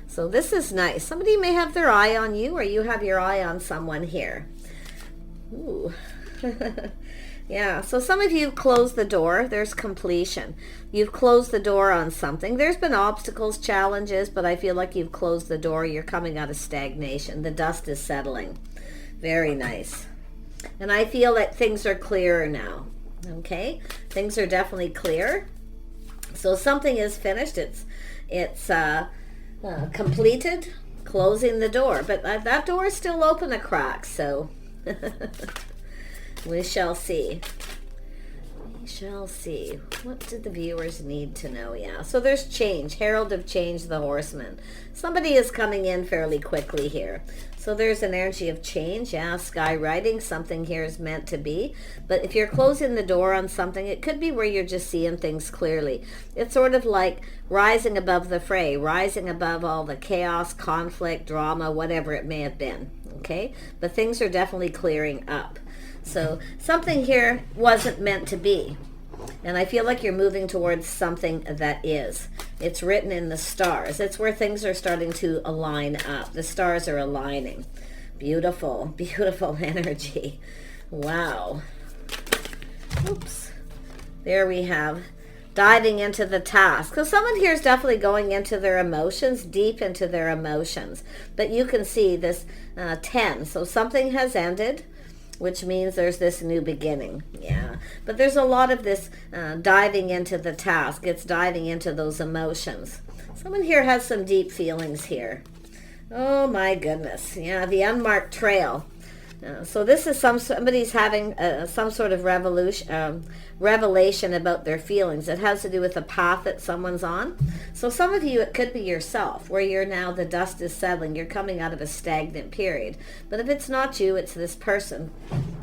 So this is nice. Somebody may have their eye on you, or you have your eye on someone here. Ooh. Yeah, so some of you have closed the door. There's completion. You've closed the door on something. There's been obstacles, challenges, but I feel like you've closed the door. You're coming out of stagnation. The dust is settling. Very nice. And I feel that things are clearer now. Okay? Things are definitely clear. So something is finished. It's completed. Closing the door. But that door is still open a crack, so... We shall see. We shall see. What did the viewers need to know? Yeah, so there's change. Herald of change, the horseman. Somebody is coming in fairly quickly here. So there's an energy of change. Yeah, skywriting. Something here is meant to be. But if you're closing the door on something, it could be where you're just seeing things clearly. It's sort of like rising above the fray, rising above all the chaos, conflict, drama, whatever it may have been. Okay? But things are definitely clearing up. So something here wasn't meant to be. And I feel like you're moving towards something that is. It's written in the stars. It's where things are starting to align up. The stars are aligning. Beautiful, beautiful energy. Wow. Oops. There we have diving into the task. So someone here is definitely going into their emotions, deep into their emotions. But you can see this 10. So something has ended, which means there's this new beginning. Yeah, but there's a lot of this diving into the task. It's diving into those emotions. Someone here has some deep feelings here. Oh my goodness. Yeah, the unmarked trail. So this is somebody's having some sort of revelation about their feelings. It has to do with the path that someone's on. So some of you, it could be yourself, where you're now, the dust is settling. You're coming out of a stagnant period. But if it's not you, it's this person.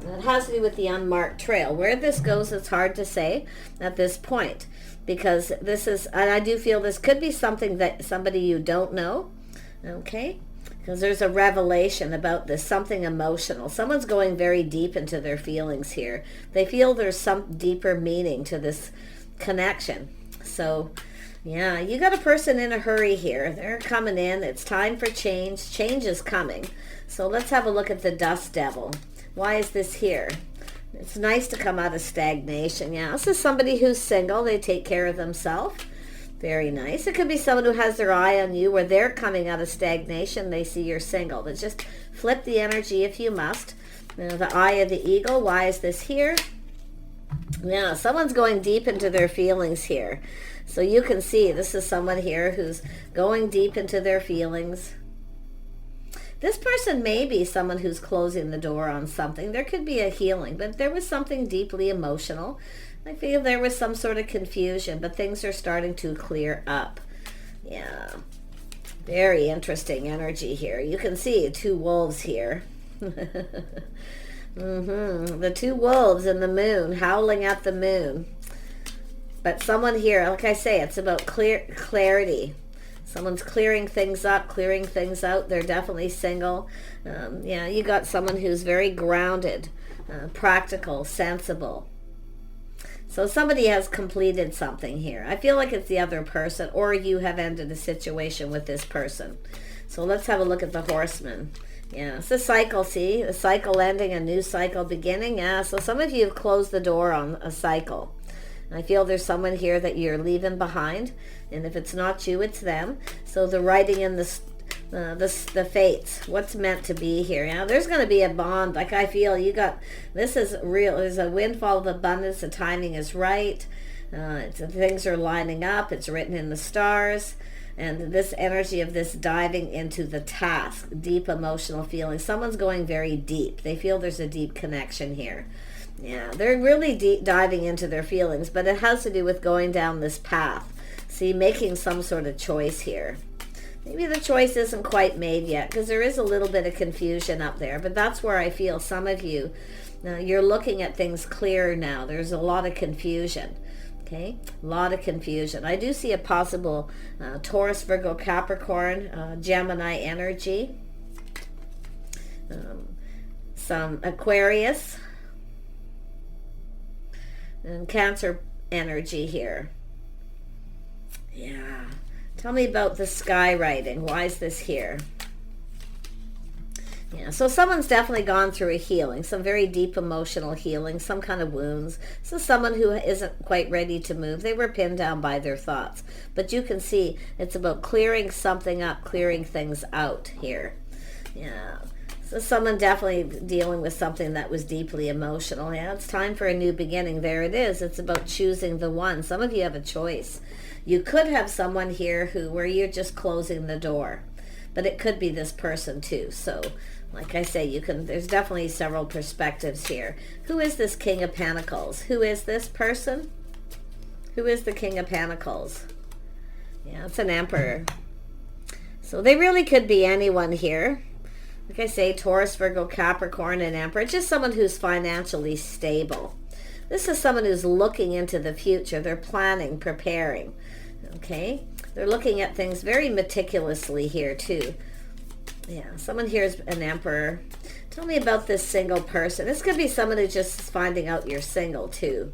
It has to do with the unmarked trail. Where this goes, it's hard to say at this point. Because this is, and I do feel this could be something that somebody you don't know. Okay? Because there's a revelation about this, something emotional. Someone's going very deep into their feelings here. They feel there's some deeper meaning to this connection. So, yeah, you got a person in a hurry here. They're coming in. It's time for change. Change is coming. So let's have a look at the dust devil. Why is this here? It's nice to come out of stagnation. Yeah, this is somebody who's single. They take care of themselves. Very nice. It could be someone who has their eye on you, where they're coming out of stagnation. They see you're single. But just flip the energy if you must. Now, the eye of the eagle. Why is this here? Yeah, someone's going deep into their feelings here. So you can see this is someone here who's going deep into their feelings. This person may be someone who's closing the door on something. There could be a healing, but there was something deeply emotional. I feel there was some sort of confusion, but things are starting to clear up. Yeah. Very interesting energy here. You can see two wolves here. The two wolves and the moon, howling at the moon. But someone here, like I say, it's about clarity. Someone's clearing things up, clearing things out. They're definitely single. Yeah, you got someone who's very grounded, practical, sensible. So somebody has completed something here. I feel like it's the other person, or you have ended a situation with this person. So let's have a look at the horseman. Yeah, it's a cycle, see? A cycle ending, a new cycle beginning. Yeah, so some of you have closed the door on a cycle. I feel there's someone here that you're leaving behind. And if it's not you, it's them. So the writing in the fates, what's meant to be here. Now there's going to be a bond. Like I feel you got, this is real. There's a windfall of abundance. The timing is right. Things are lining up. It's written in the stars. And this energy of this diving into the task, deep emotional feelings. Someone's going very deep. They feel there's a deep connection here. Yeah, they're really deep diving into their feelings, but it has to do with going down this path. See, making some sort of choice here. Maybe the choice isn't quite made yet, because there is a little bit of confusion up there, but that's where I feel some of you, you're looking at things clearer now. There's a lot of confusion. Okay, a lot of confusion. I do see a possible Taurus, Virgo, Capricorn, Gemini energy. Some Aquarius and Cancer energy here. Yeah, Tell me about the sky writing. Why is this here? Yeah, so someone's definitely gone through a healing, some very deep emotional healing, some kind of wounds. So someone who isn't quite ready to move, they were pinned down by their thoughts. But you can see it's about clearing something up, clearing things out here. Yeah, so someone definitely dealing with something that was deeply emotional. Yeah, it's time for a new beginning. There it is. It's about choosing the one. Some of you have a choice. You could have someone here where you're just closing the door. But it could be this person too. So like I say, there's definitely several perspectives here. Who is this King of Pentacles? Who is this person? Who is the King of Pentacles? Yeah, it's an Emperor. So they really could be anyone here. Like I say, Taurus, Virgo, Capricorn, and Emperor. It's just someone who's financially stable. This is someone who's looking into the future. They're planning, preparing. Okay? They're looking at things very meticulously here too. Yeah, someone here is an Emperor. Tell me about this single person. This could be someone who's just finding out you're single too.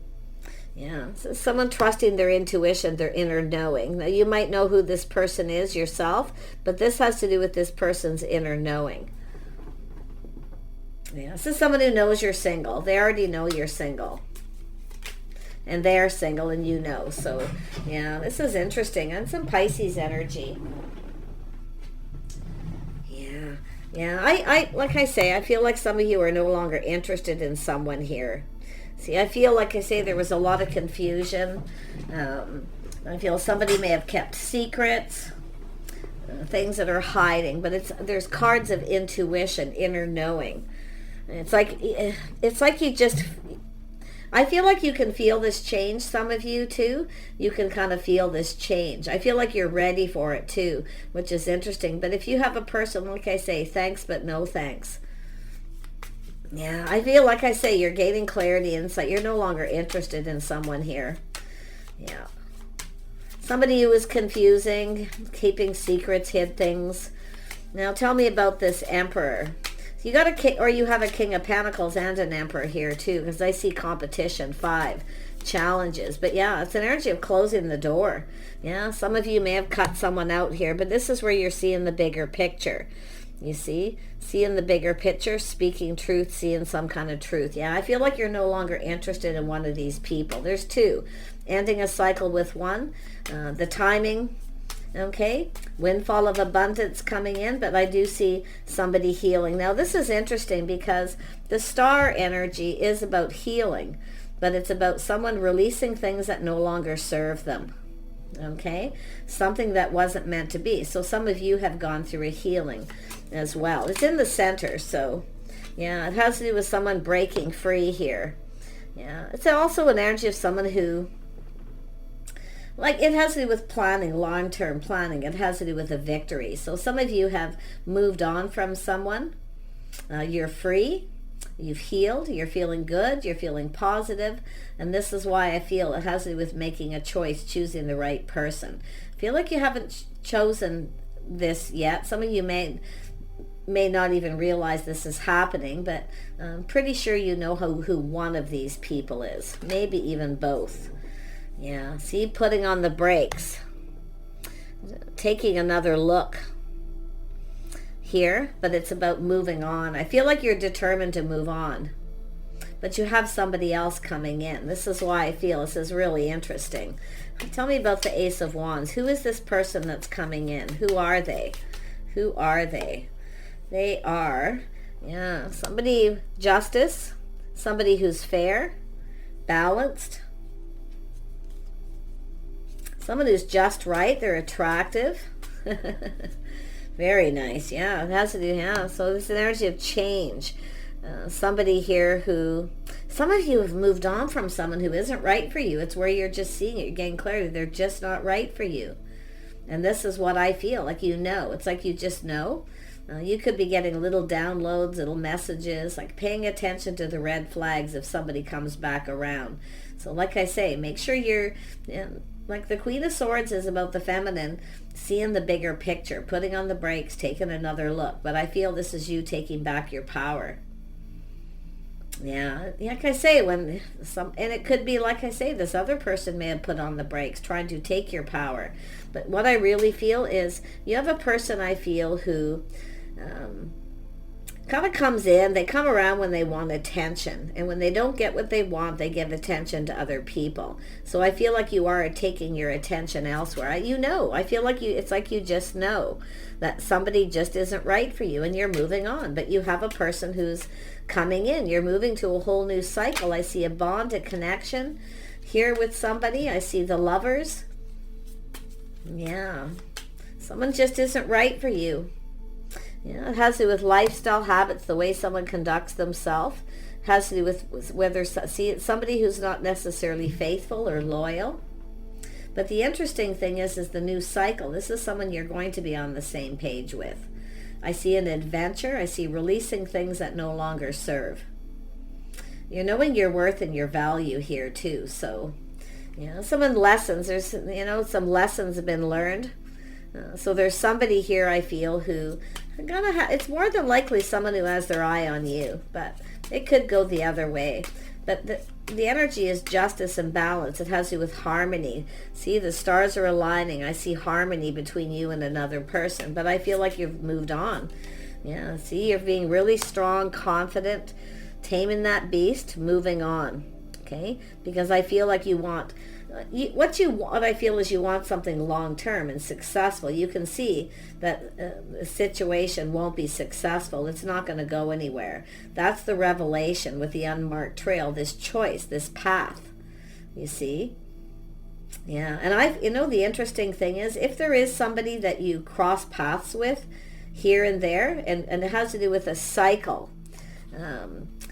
Yeah, so someone trusting their intuition, their inner knowing. Now you might know who this person is yourself, but this has to do with this person's inner knowing. Yeah, this is someone who knows you're single. They already know you're single. And they're single and you know. So, yeah, this is interesting. And some Pisces energy. Yeah, I like I say, I feel like some of you are no longer interested in someone here. See, I feel like I say there was a lot of confusion. I feel somebody may have kept secrets, things that are hiding, but there's cards of intuition, inner knowing. And it's like you just, I feel like you can feel this change, some of you too. You can kind of feel this change. I feel like you're ready for it too, which is interesting. But if you have a person, like I say, thanks but no thanks. Yeah, I feel like I say, you're gaining clarity, insight. You're no longer interested in someone here. Yeah. Somebody who is confusing, keeping secrets, hid things. Now tell me about this Emperor. You got a king, or you have a King of Pentacles and an Emperor here too, because I see competition, 5 challenges. But yeah, it's an energy of closing the door. Yeah, some of you may have cut someone out here, but this is where you're seeing the bigger picture. You see, seeing the bigger picture, speaking truth, seeing some kind of truth. Yeah, I feel like you're no longer interested in one of these people. There's 2, ending a cycle with 1. The timing. Okay, windfall of abundance coming in, but I do see somebody healing. Now this is interesting because the star energy is about healing, but it's about someone releasing things that no longer serve them. Okay, something that wasn't meant to be. So some of you have gone through a healing as well. It's in the center, so yeah, it has to do with someone breaking free here. Yeah, it's also an energy of someone who, like, it has to do with planning, long-term planning. It has to do with a victory. So some of you have moved on from someone. You're free. You've healed. You're feeling good. You're feeling positive. And this is why I feel it has to do with making a choice, choosing the right person. I feel like you haven't chosen this yet. Some of you may not even realize this is happening, but I'm pretty sure you know who one of these people is. Maybe even both. Yeah, see, putting on the brakes, taking another look here, but it's about moving on. I feel like you're determined to move on, but you have somebody else coming in. This is why I feel this is really interesting. Tell me about the Ace of Wands. Who is this person that's coming in? Who are they? Who are they? They are, yeah, somebody, justice, somebody who's fair, balanced, someone who's just right. They're attractive. Very nice. Yeah, it has to do, yeah. So this energy of change. Somebody here who, some of you have moved on from someone who isn't right for you. It's where you're just seeing it. You're getting clarity. They're just not right for you. And this is what I feel. Like, you know. It's like you just know. You could be getting little downloads, little messages, like paying attention to the red flags if somebody comes back around. So like I say, make sure you're, like the Queen of Swords is about the feminine, seeing the bigger picture, putting on the brakes, taking another look. But I feel this is you taking back your power. Yeah, like I say, and it could be, like I say, this other person may have put on the brakes, trying to take your power. But what I really feel is you have a person, I feel, who kind of comes in, they come around when they want attention, and when they don't get what they want, they give attention to other people. So I feel like you are taking your attention elsewhere. I feel like it's like you just know that somebody just isn't right for you and you're moving on, but you have a person who's coming in. You're moving to a whole new cycle. I see a bond, a connection here with somebody. I see the Lovers. Yeah, someone just isn't right for you. Yeah, it has to do with lifestyle habits, the way someone conducts themselves. It has to do with whether, it's somebody who's not necessarily faithful or loyal. But the interesting thing is the new cycle. This is someone you're going to be on the same page with. I see an adventure. I see releasing things that no longer serve. You're knowing your worth and your value here too. So, some lessons. There's, some lessons have been learned. So there's somebody here, I feel, who it's more than likely someone who has their eye on you, but it could go the other way. But the energy is justice and balance. It has to do with harmony. See, the stars are aligning. I see harmony between you and another person, but I feel like you've moved on. Yeah, see, you're being really strong, confident, taming that beast, moving on. Okay, because I feel like you want what I feel is you want something long-term and successful. You can see that the situation won't be successful. It's not going to go anywhere. That's the revelation with the unmarked trail, this choice, this path, you see. Yeah, and the interesting thing is, if there is somebody that you cross paths with here and there, and it has to do with a cycle,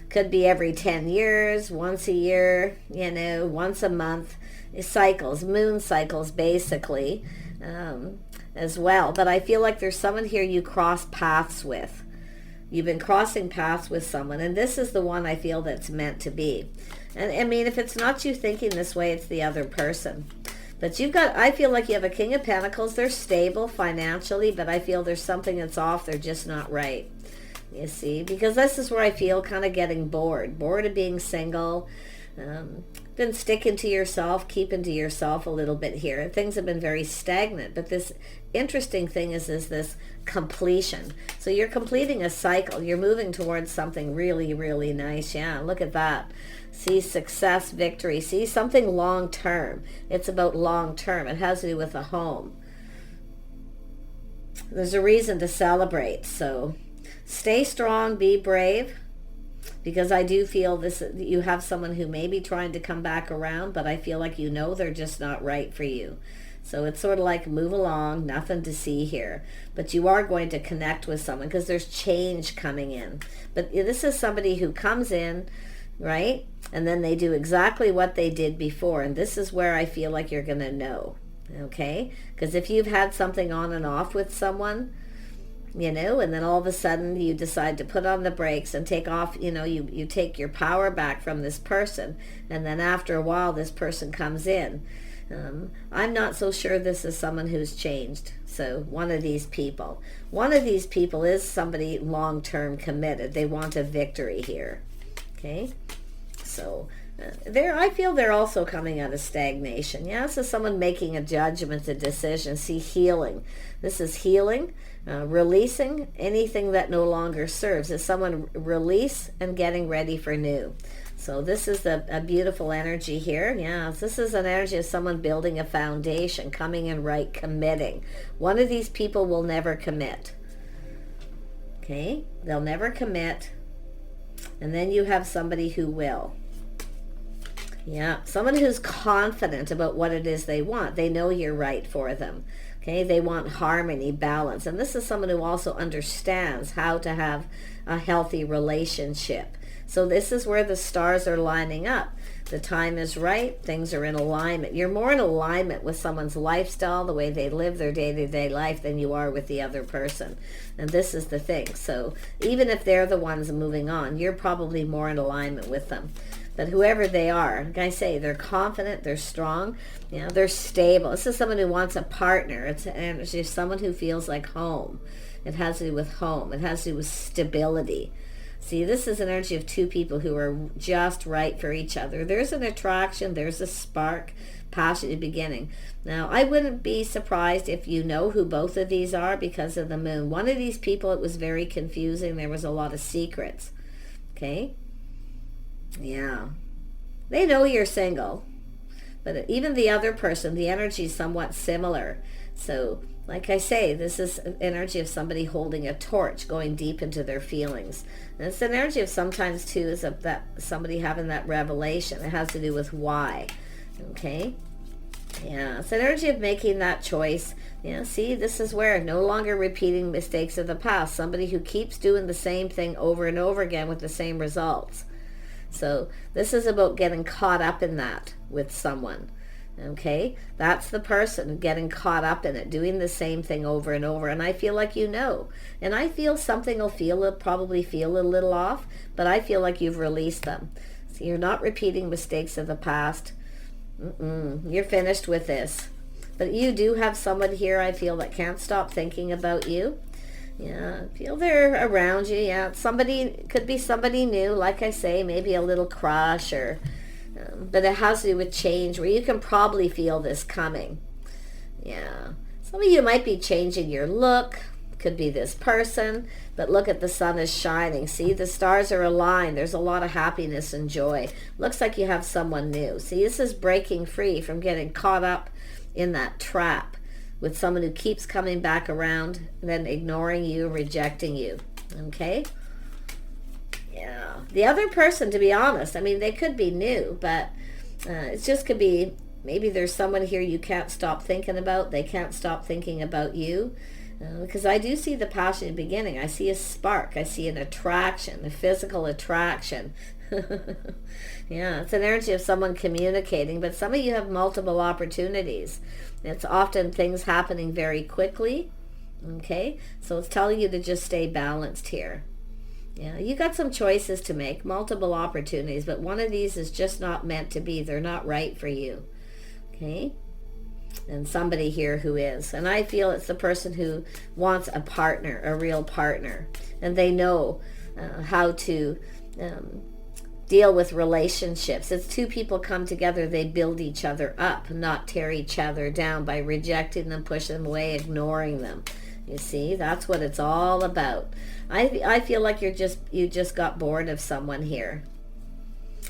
could be every 10 years, once a year, once a month, cycles, moon cycles basically, as well. But I feel like there's someone here you cross paths with. You've been crossing paths with someone, and this is the one I feel that's meant to be. And I mean, if it's not you thinking this way, it's the other person. But I feel like you have a King of Pentacles. They're stable financially, but I feel there's something that's off. They're just not right. You see, because this is where I feel kind of getting bored of being single, been sticking to yourself, keeping to yourself a little bit here. Things have been very stagnant, but this interesting thing is this completion. So you're completing a cycle. You're moving towards something really, really nice. Yeah, look at that. See, success, victory. See, something long-term. It's about long-term. It has to do with a home. There's a reason to celebrate, so stay strong, be brave, because I do feel you have someone who may be trying to come back around, but I feel like they're just not right for you. So it's sort of like move along, nothing to see here. But you are going to connect with someone because there's change coming in. But this is somebody who comes in, right? And then they do exactly what they did before. And this is where I feel like you're going to know, okay? Because if you've had something on and off with someone, and then all of a sudden you decide to put on the brakes and take off, you take your power back from this person, and then after a while this person comes in. I'm not so sure this is someone who's changed. So one of these people is somebody long-term committed. They want a victory here. Okay, so I feel they're also coming out of stagnation. Yeah, this is someone making a judgment, a decision. See, healing. This is healing, releasing anything that no longer serves. It's someone release and getting ready for new. So this is a beautiful energy here. Yeah, this is an energy of someone building a foundation, coming in right, committing. One of these people will never commit. Okay, they'll never commit. And then you have somebody who will. Yeah, someone who's confident about what it is they want. They know you're right for them. Okay, they want harmony, balance. And this is someone who also understands how to have a healthy relationship. So this is where the stars are lining up. The time is right. Things are in alignment. You're more in alignment with someone's lifestyle, the way they live their day-to-day life, than you are with the other person. And this is the thing. So even if they're the ones moving on, you're probably more in alignment with them. But whoever they are, like I say, they're confident, they're strong, they're stable. This is someone who wants a partner. It's just someone who feels like home. It has to do with home. It has to do with stability. See, this is an energy of two people who are just right for each other. There's an attraction, there's a spark, passionate beginning. Now, I wouldn't be surprised if you know who both of these are because of the moon. One of these people, it was very confusing. There was a lot of secrets. Okay? Yeah. They know you're single. But even the other person, the energy is somewhat similar. So, like I say, this is an energy of somebody holding a torch, going deep into their feelings. And it's an energy of sometimes, too, is of that somebody having that revelation. It has to do with why. Okay? Yeah, it's an energy of making that choice. Yeah, see, this is where no longer repeating mistakes of the past. Somebody who keeps doing the same thing over and over again with the same results. So this is about getting caught up in that with someone. Okay, that's the person getting caught up in it, doing the same thing over and over. And I feel like you know. And I feel something will probably feel a little off, but I feel like you've released them. So you're not repeating mistakes of the past. You're finished with this. But you do have someone here, I feel, that can't stop thinking about you. Yeah, I feel they're around you. Yeah, somebody, could be somebody new, like I say, maybe a little crush or... but it has to do with change, where you can probably feel this coming. Yeah. Some of you might be changing your look. Could be this person. But look at the sun is shining. See, the stars are aligned. There's a lot of happiness and joy. Looks like you have someone new. See, this is breaking free from getting caught up in that trap with someone who keeps coming back around, then ignoring you, rejecting you. Okay? Yeah. The other person, to be honest, I mean, they could be new, but it just could be, maybe there's someone here you can't stop thinking about. They can't stop thinking about you. Because I do see the passionate beginning. I see a spark. I see an attraction, a physical attraction. Yeah, it's an energy of someone communicating, but some of you have multiple opportunities. It's often things happening very quickly. Okay, so it's telling you to just stay balanced here. Yeah, you got some choices to make, multiple opportunities, but one of these is just not meant to be. They're not right for you. Okay? And somebody here who is. And I feel it's the person who wants a partner, a real partner. And they know how to deal with relationships. It's two people come together, they build each other up, not tear each other down by rejecting them, pushing them away, ignoring them. You see, that's what it's all about. I feel like you just got bored of someone here.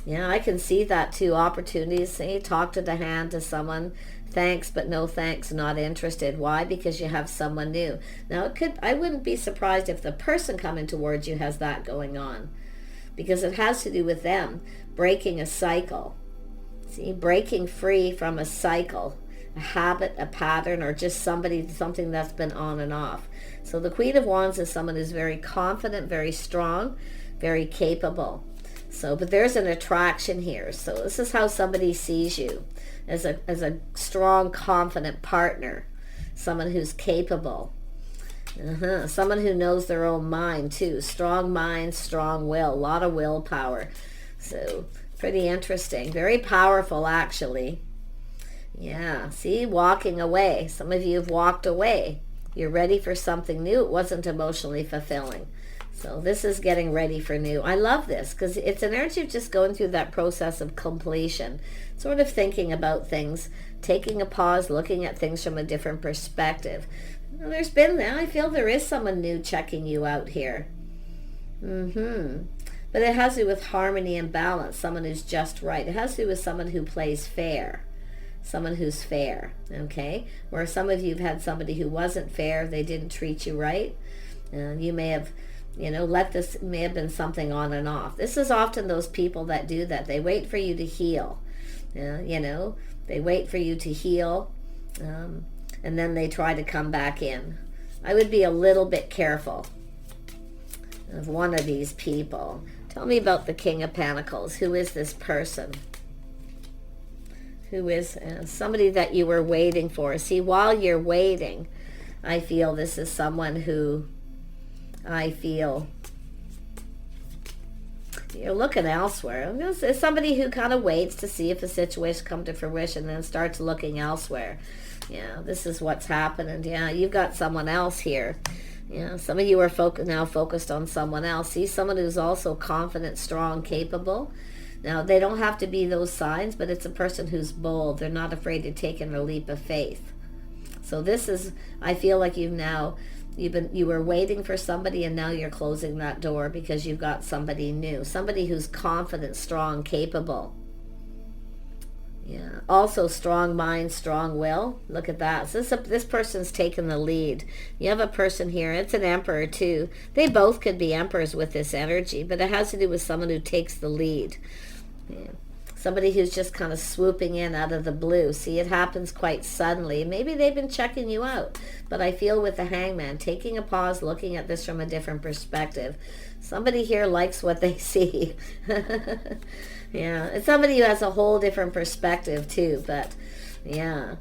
Yeah, I can see that too. Opportunities. Say, talk to the hand to someone. Thanks, but no thanks. Not interested. Why? Because you have someone new. Now, I wouldn't be surprised if the person coming towards you has that going on, because it has to do with them breaking a cycle. See, breaking free from a cycle, a habit, a pattern, or just something that's been on and off. So the Queen of Wands is someone who's very confident, very strong, very capable. So, but there's an attraction here. So this is how somebody sees you, as a strong, confident partner, someone who's capable. Someone who knows their own mind too. Strong mind, strong will, a lot of willpower. So pretty interesting, very powerful actually. Yeah, see, walking away. Some of you have walked away. You're ready for something new. It wasn't emotionally fulfilling. So this is getting ready for new. I love this because it's an energy of just going through that process of completion, sort of thinking about things, taking a pause, looking at things from a different perspective. I feel there is someone new checking you out here. But it has to do with harmony and balance, someone who's just right. It has to do with someone who plays fair, someone who's fair, okay? Where some of you have had somebody who wasn't fair, they didn't treat you right. You may have, may have been something on and off. This is often those people that do that. They wait for you to heal. They wait for you to heal, and then they try to come back in. I would be a little bit careful of one of these people. Tell me about the King of Pentacles. Who is this person? Who is somebody that you were waiting for? See, while you're waiting, I feel this is someone who you're looking elsewhere. It's somebody who kind of waits to see if a situation comes to fruition and then starts looking elsewhere. Yeah, this is what's happening. Yeah, you've got someone else here. Yeah, some of you are now focused on someone else. See, someone who's also confident, strong, capable. Now, they don't have to be those signs, but it's a person who's bold. They're not afraid to take a leap of faith. So this is, I feel like you were waiting for somebody, and now you're closing that door because you've got somebody new, somebody who's confident, strong, capable. Yeah. Also strong mind, strong will. Look at that. So this person's taken the lead. You have a person here. It's an emperor too. They both could be emperors with this energy, but it has to do with someone who takes the lead. Yeah. Somebody who's just kind of swooping in out of the blue. See, it happens quite suddenly. Maybe they've been checking you out. But I feel with the Hangman, taking a pause, looking at this from a different perspective. Somebody here likes what they see. Yeah, it's somebody who has a whole different perspective too. But yeah,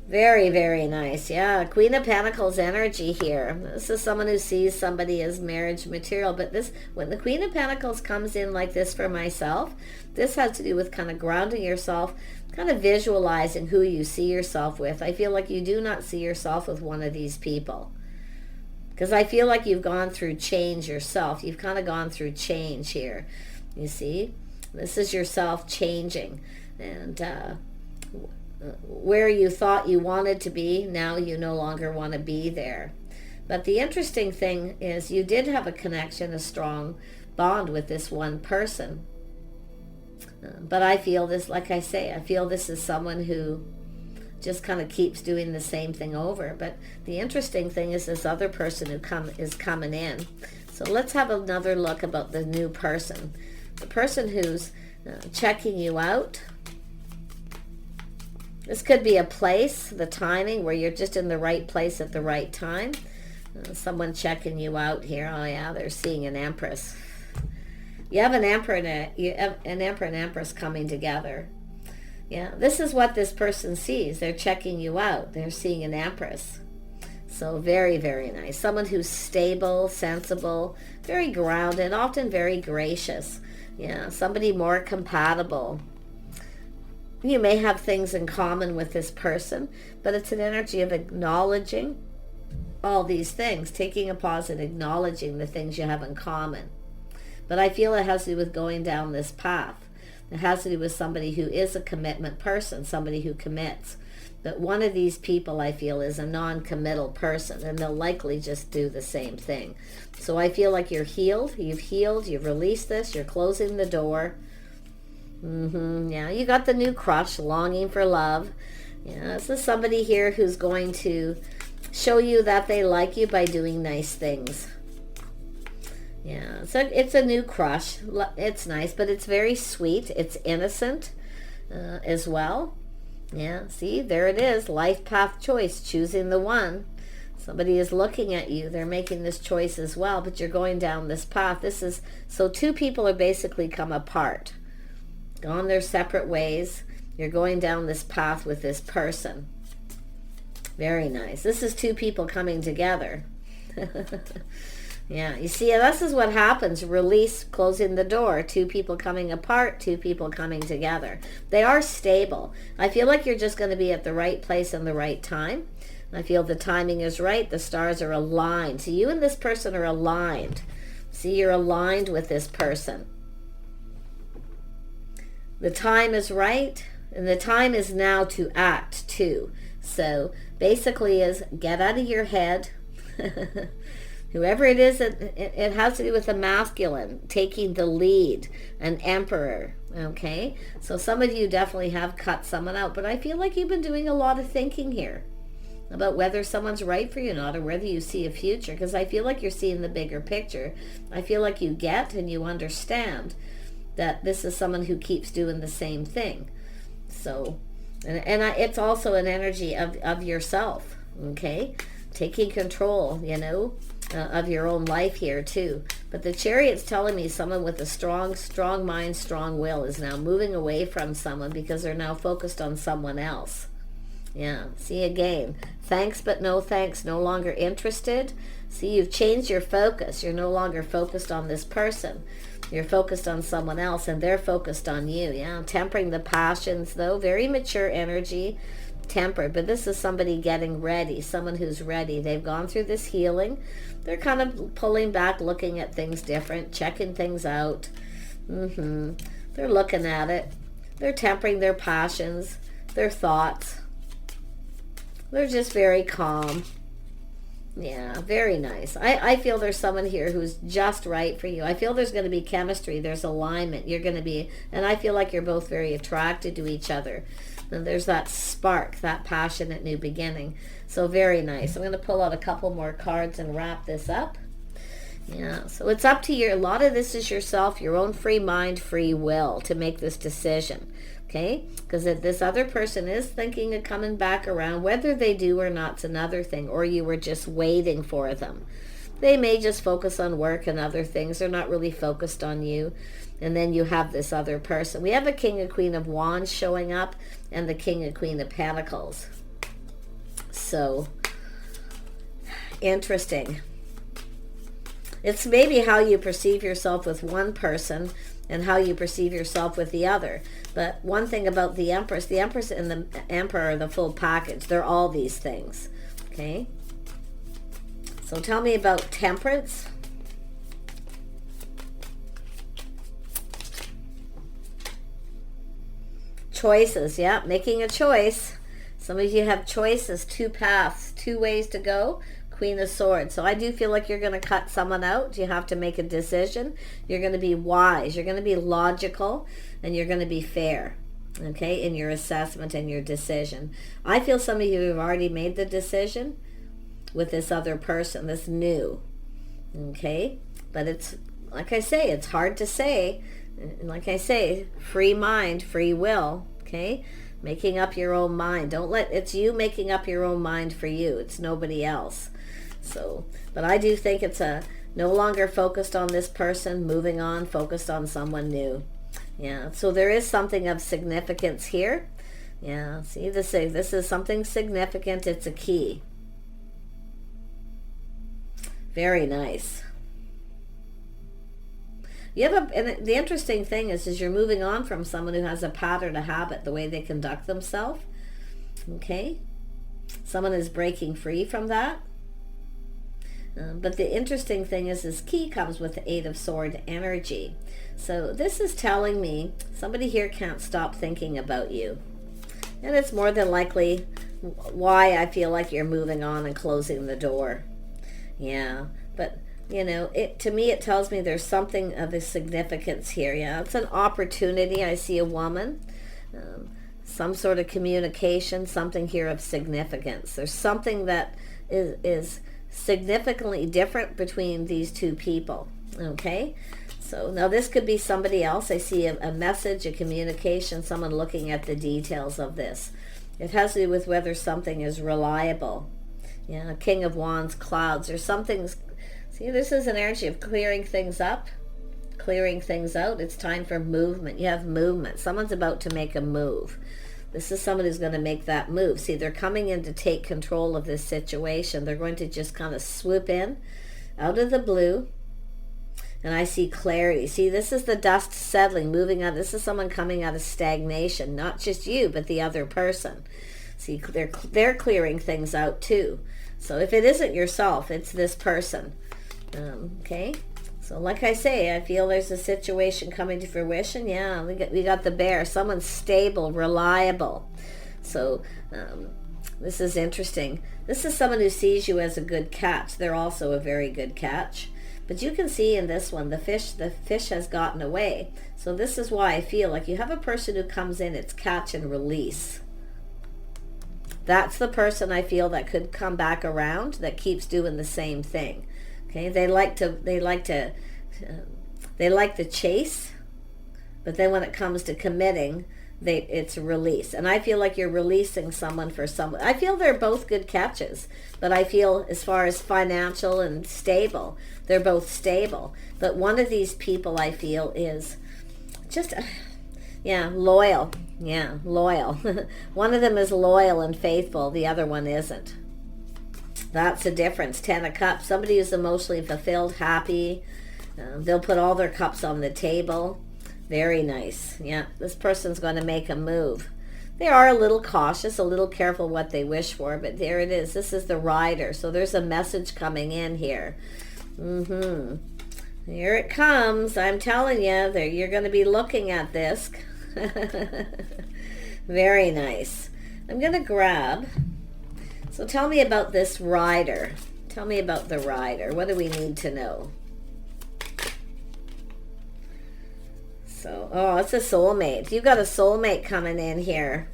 very, very nice. Yeah, Queen of Pentacles energy here. This is someone who sees somebody as marriage material. But this, when the Queen of Pentacles comes in like this for myself, this has to do with kind of grounding yourself, kind of visualizing who you see yourself with. I feel like you do not see yourself with one of these people. Because I feel like you've gone through change yourself. You've kind of gone through change here. You see? This is yourself changing. And where you thought you wanted to be, now you no longer want to be there. But the interesting thing is you did have a connection, a strong bond with this one person. But I feel this, like I say, I feel this is someone who just kind of keeps doing the same thing over. But the interesting thing is this other person who is coming in. So let's have another look about the new person. The person who's checking you out. This could be a place, the timing, where you're just in the right place at the right time. Someone checking you out here. Oh yeah, they're seeing an empress. You have an emperor and empress coming together. Yeah, this is what this person sees. They're checking you out. They're seeing an empress. So very, very nice. Someone who's stable, sensible, very grounded, often very gracious. Yeah, somebody more compatible. You may have things in common with this person, but it's an energy of acknowledging all these things, taking a pause and acknowledging the things you have in common. But I feel it has to do with going down this path. It has to do with somebody who is a commitment person, somebody who commits. But one of these people, I feel, is a non-committal person, and they'll likely just do the same thing. So I feel like you're healed, you've released this, you're closing the door. Yeah, you got the new crush, longing for love. Yeah, this is somebody here who's going to show you that they like you by doing nice things. Yeah, so it's a new crush. It's nice, but it's very sweet. It's innocent as well. Yeah, see, there it is. Life path choice, choosing the one. Somebody is looking at you. They're making this choice as well, but you're going down this path. So two people are basically come apart, gone their separate ways. You're going down this path with this person. Very nice. This is two people coming together. Yeah, you see, this is what happens. Release, closing the door. Two people coming apart, two people coming together. They are stable. I feel like you're just going to be at the right place and the right time. I feel the timing is right. The stars are aligned. So you and this person are aligned. See, you're aligned with this person. The time is right, and the time is now to act too. So basically is get out of your head. Whoever it is, it has to do with the masculine, taking the lead, an emperor, okay? So some of you definitely have cut someone out, but I feel like you've been doing a lot of thinking here about whether someone's right for you or not, or whether you see a future, because I feel like you're seeing the bigger picture. I feel like you get and you understand that this is someone who keeps doing the same thing. So, it's also an energy of yourself, okay? Taking control, of your own life here too. But the Chariot's telling me someone with a strong mind, strong will is now moving away from someone because they're now focused on someone else. Yeah, see again. Thanks but no thanks, no longer interested. See, you've changed your focus. You're no longer focused on this person. You're focused on someone else, and they're focused on you. Yeah, tempering the passions though. Very mature energy. tempered, but this is somebody getting ready, someone who's ready. They've gone through this healing. They're kind of pulling back, looking at things different, checking things out. They're looking at it. They're tempering their passions, their thoughts. They're just very calm. Yeah, very nice. I feel there's someone here who's just right for you. I feel there's going to be chemistry. There's alignment. You're going to be, and I feel like you're both very attracted to each other. And there's that spark, that passionate new beginning. So very nice. I'm going to pull out a couple more cards and wrap this up. Yeah, so it's up to you. A lot of this is yourself, your own free mind, free will to make this decision. Okay, because if this other person is thinking of coming back around, whether they do or not's another thing, or you were just waiting for them. They may just focus on work and other things. They're not really focused on you. And then you have this other person. We have a King and Queen of Wands showing up and the King and Queen of Pentacles. So, interesting. It's maybe how you perceive yourself with one person and how you perceive yourself with the other. But one thing about the Empress and the Emperor are the full package. They're all these things. Okay? So tell me about Temperance. Choices, yeah, making a choice. Some of you have choices, two paths, two ways to go. Queen of Swords. So I do feel like you're going to cut someone out. You have to make a decision. You're going to be wise. You're going to be logical. And you're going to be fair. Okay? In your assessment and your decision. I feel some of you have already made the decision with this other person. This new. Okay? But it's, like I say, it's hard to say. Like I say, free mind, free will. Okay? Making up your own mind. Don't let, it's you making up your own mind for you. It's nobody else. So, but I do think it's a no longer focused on this person, moving on, focused on someone new. Yeah, so there is something of significance here. Yeah, see, this is something significant. It's a key. Very nice. You have and the interesting thing is you're moving on from someone who has a pattern, a habit, the way they conduct themselves. Okay? Someone is breaking free from that. But the interesting thing is this key comes with the Eight of Swords energy. So this is telling me somebody here can't stop thinking about you. And it's more than likely why I feel like you're moving on and closing the door. Yeah, but you know, to me it tells me there's something of a significance here. Yeah, it's an opportunity. I see a woman, some sort of communication, something here of significance. There's something that is significantly different between these two people. Okay, so now this could be somebody else. I see a message, a communication, someone looking at the details of this. It has to do with whether something is reliable. Yeah, King of Wands, clouds, or something's. See, this is an energy of clearing things up, clearing things out. It's time for movement. You have movement. Someone's about to make a move. This is someone who's going to make that move. See, they're coming in to take control of this situation. They're going to just kind of swoop in out of the blue. And I see clarity. See, this is the dust settling, moving out. This is someone coming out of stagnation. Not just you, but the other person. See, they're clearing things out too. So if it isn't yourself, it's this person. Okay? So like I say, I feel there's a situation coming to fruition. Yeah, we got the bear. Someone's stable, reliable. So this is interesting. This is someone who sees you as a good catch. They're also a very good catch. But you can see in this one, the fish has gotten away. So this is why I feel like you have a person who comes in, it's catch and release. That's the person I feel that could come back around, that keeps doing the same thing. Okay, they like to chase, but then when it comes to committing, it's release. And I feel like you're releasing someone for someone. I feel they're both good catches, but I feel as far as financial and stable, they're both stable. But one of these people I feel is just, yeah, loyal. Yeah, loyal. One of them is loyal and faithful. The other one isn't. That's the difference. 10 of Cups. Somebody who's emotionally fulfilled, happy. They'll put all their cups on the table. Very nice. Yeah, this person's going to make a move. They are a little cautious, a little careful what they wish for, but there it is. This is the Rider. So there's a message coming in here. Here it comes. I'm telling you, you're going to be looking at this. Very nice. I'm going to grab. So tell me about this Rider. Tell me about the Rider. What do we need to know? So, oh, it's a soulmate. You got a soulmate coming in here.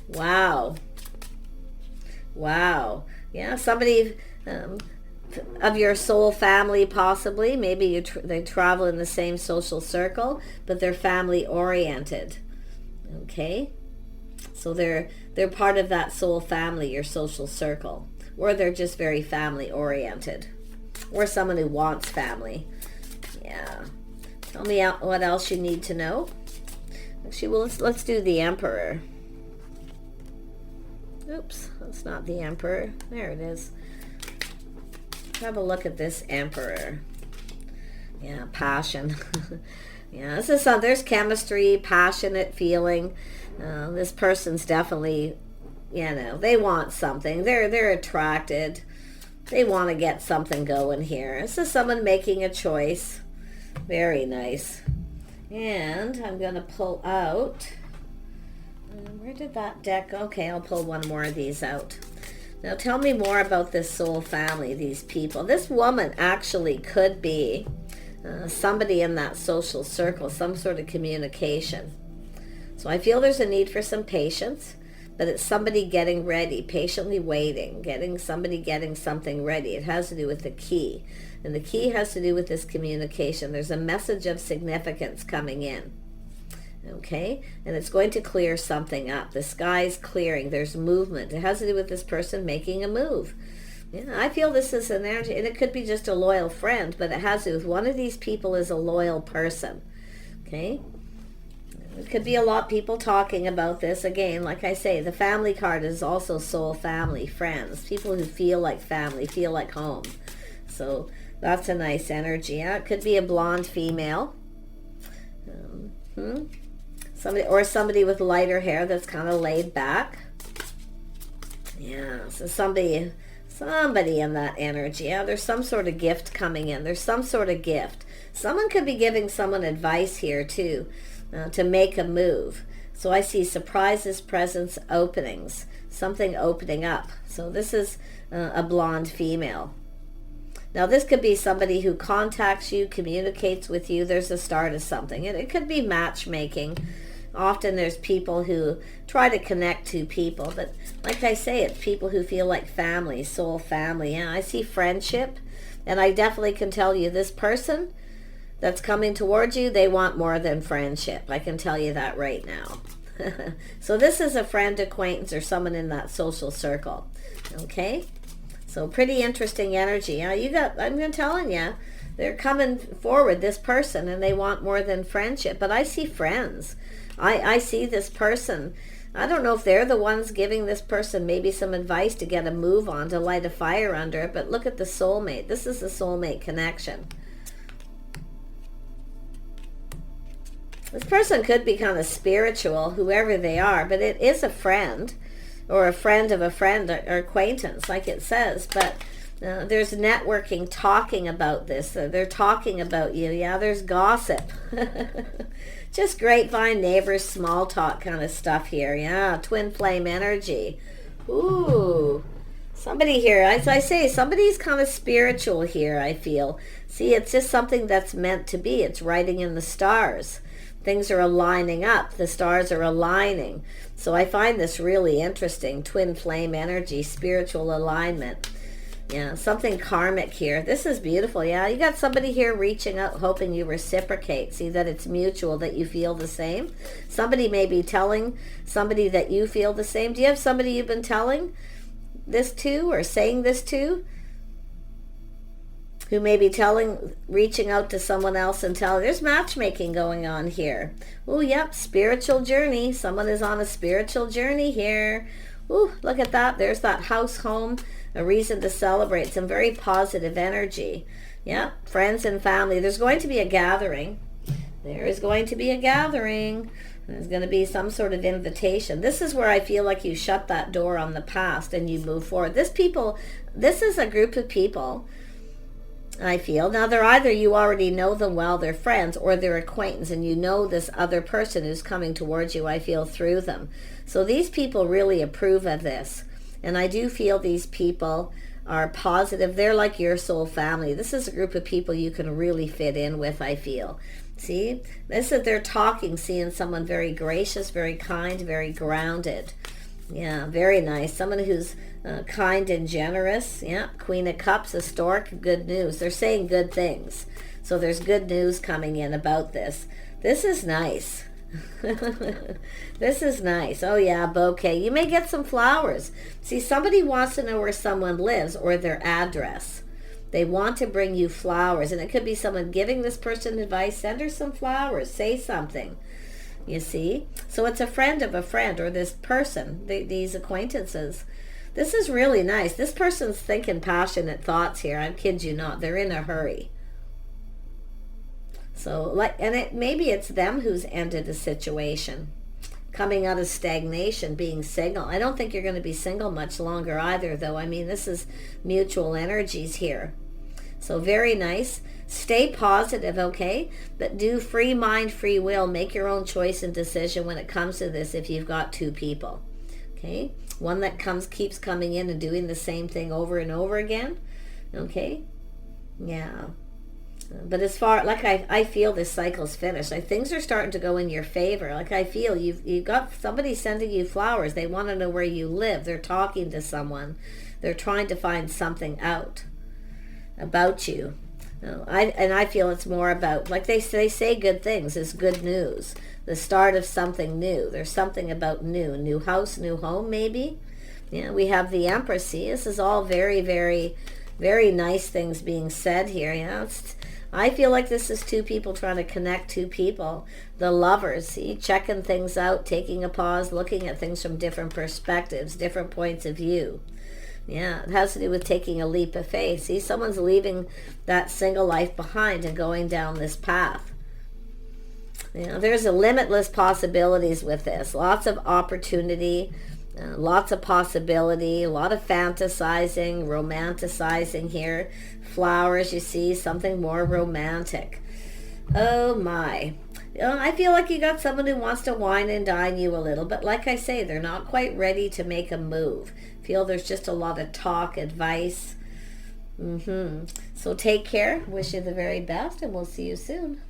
Wow. Wow. Yeah, somebody of your soul family, possibly. Maybe they travel in the same social circle, but they're family oriented. Okay? So they're part of that soul family, your social circle. Or they're just very family oriented. Or someone who wants family. Yeah. Tell me what else you need to know. Actually, well, let's do the Emperor. Oops, that's not the Emperor. There it is. Have a look at this Emperor. Yeah, passion. Yeah, this is there's chemistry, passionate feeling. This person's definitely, they want something. They're attracted. They want to get something going here. This is someone making a choice. Very nice. And I'm going to pull out. Where did that deck go? Okay, I'll pull one more of these out. Now tell me more about this soul family, these people. This woman actually could be somebody in that social circle, some sort of communication. So I feel there's a need for some patience, but it's somebody getting ready, patiently waiting, getting something ready. It has to do with the key. And the key has to do with this communication. There's a message of significance coming in. Okay? And it's going to clear something up. The sky's clearing. There's movement. It has to do with this person making a move. Yeah, I feel this is an energy, and it could be just a loyal friend, but it has to do with one of these people is a loyal person. Okay? It could be a lot of people talking about this. Again, like I say, the family card is also soul family, friends, people who feel like family, feel like home. So that's a nice energy. Yeah, it could be a blonde female. Somebody with lighter hair that's kind of laid back. Yeah, so somebody in that energy. Yeah, there's some sort of gift coming in. There's some sort of gift. Someone could be giving someone advice here too, to make a move. So I see surprises, presents, openings, something opening up. So this is a blonde female. Now this could be somebody who contacts you, communicates with you. There's a start of something. And it could be matchmaking. Often there's people who try to connect to people, but like I say, it's people who feel like family, soul family. Yeah, I see friendship, and I definitely can tell you this person that's coming towards you, they want more than friendship. I can tell you that right now. So this is a friend, acquaintance, or someone in that social circle. Okay? So pretty interesting energy. Yeah, I'm telling you, they're coming forward, this person, and they want more than friendship. But I see friends. I see this person. I don't know if they're the ones giving this person maybe some advice to get a move on, to light a fire under it. But look at the soulmate. This is the soulmate connection. This person could be kind of spiritual, whoever they are, but it is a friend, or a friend of a friend, or acquaintance, like it says. But there's networking, talking about this. They're talking about you. Yeah, there's gossip. Just grapevine, neighbors, small talk kind of stuff here. Yeah, twin flame energy. Ooh. Somebody here, as I say, somebody's kind of spiritual here, I feel. See, it's just something that's meant to be. It's writing in the stars. Things are aligning up. The stars are aligning. So I find this really interesting. Twin flame energy, spiritual alignment. Yeah, something karmic here. This is beautiful. Yeah, you got somebody here reaching out, hoping you reciprocate. See that it's mutual, that you feel the same. Somebody may be telling somebody that you feel the same. Do you have somebody you've been telling this to, or saying this to, who may be reaching out to someone else and telling? There's matchmaking going on here. Oh, yep, spiritual journey. Someone is on a spiritual journey here. Ooh, look at that. There's that house, home, a reason to celebrate. Some very positive energy. Yeah, friends and family. There's going to be a gathering. There is going to be a gathering. There's going to be some sort of invitation. This is where I feel like you shut that door on the past and you move forward. This is a group of people, I feel. Now, they're either you already know them well, they're friends, or they're acquaintance, and you know this other person who's coming towards you, I feel, through them. So these people really approve of this. And I do feel these people are positive. They're like your soul family. This is a group of people you can really fit in with, I feel. See? This is, they're talking, seeing someone very gracious, very kind, very grounded. Yeah, very nice. Someone who's kind and generous. Yeah, Queen of Cups, historic, good news. They're saying good things. So there's good news coming in about this. This is nice. This is nice. Oh yeah, bouquet. You may get some flowers. See, somebody wants to know where someone lives or their address. They want to bring you flowers. And it could be someone giving this person advice. Send her some flowers. Say something. You see? So it's a friend of a friend, or this person, these acquaintances. This is really nice. This person's thinking passionate thoughts here. I kid you not. They're in a hurry. So, maybe it's them who's ended a situation, coming out of stagnation, being single. I don't think you're going to be single much longer either, though. I mean, this is mutual energies here. So very nice. Stay positive, okay? But do free mind, free will. Make your own choice and decision when it comes to this if you've got two people, okay? One that keeps coming in and doing the same thing over and over again, okay? Yeah. But as far, like I feel this cycle's finished. Like things are starting to go in your favor. Like I feel you've got somebody sending you flowers. They want to know where you live. They're talking to someone. They're trying to find something out about you. I feel it's more about, like they say good things. It's good news. The start of something new. There's something about new house, new home, maybe. Yeah, we have the Empress. See, this is all very, very, very nice things being said here. Yeah, I feel like this is two people trying to connect two people. The Lovers, see, checking things out, taking a pause, looking at things from different perspectives, different points of view. Yeah, it has to do with taking a leap of faith. See, someone's leaving that single life behind and going down this path. You know, there's a limitless possibilities with this. Lots of opportunity, lots of possibility, a lot of fantasizing, romanticizing here. Flowers, you see, something more romantic. Oh my. You know, I feel like you got someone who wants to wine and dine you a little, but like I say, they're not quite ready to make a move. Feel there's just a lot of talk, advice. So take care. Wish you the very best, and we'll see you soon.